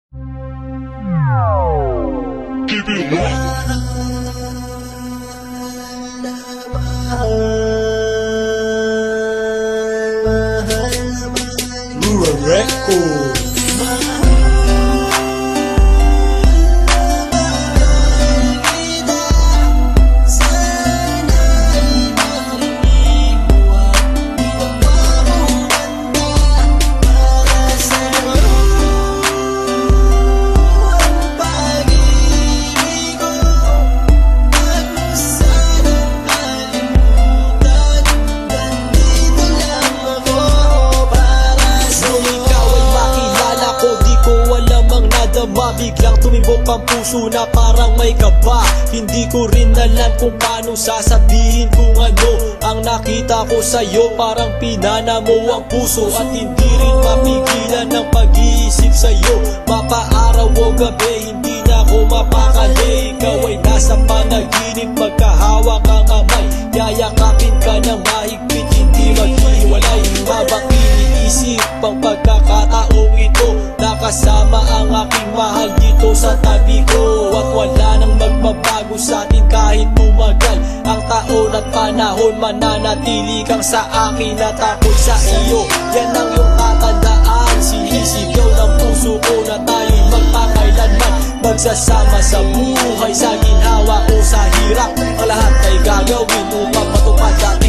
Keep it locked. Rura Record. Biglang tumibok ang puso na parang may kaba. Hindi ko rin alam kung paano sasabihin kung ano ang nakita ko sa'yo. Parang pinana mo ang puso at hindi rin mapigilan ng pag-iisip sa'yo. Mapaaraw o gabi, hindi na ako mapakali. Ikaw ay nasa panaginip, magkahawak ang kamay. Yayakapin ka ng mahigpit, hindi maghiwalay. Habang iniisip ang pagkakataong ito, nakasama ang aking mahal dito sa tabi ko. At wala nang magbabago sa atin kahit tumagal ang taon at panahon. Mananatili kang sa akin at ako'y sa iyo. Yan ang iyong tatandaan. Sinisigaw ng puso ko na tayo'y magpakailanman magsasama sa buhay, sa ginhawa o sa hirap. Ang lahat ay gagawin upang matupad natin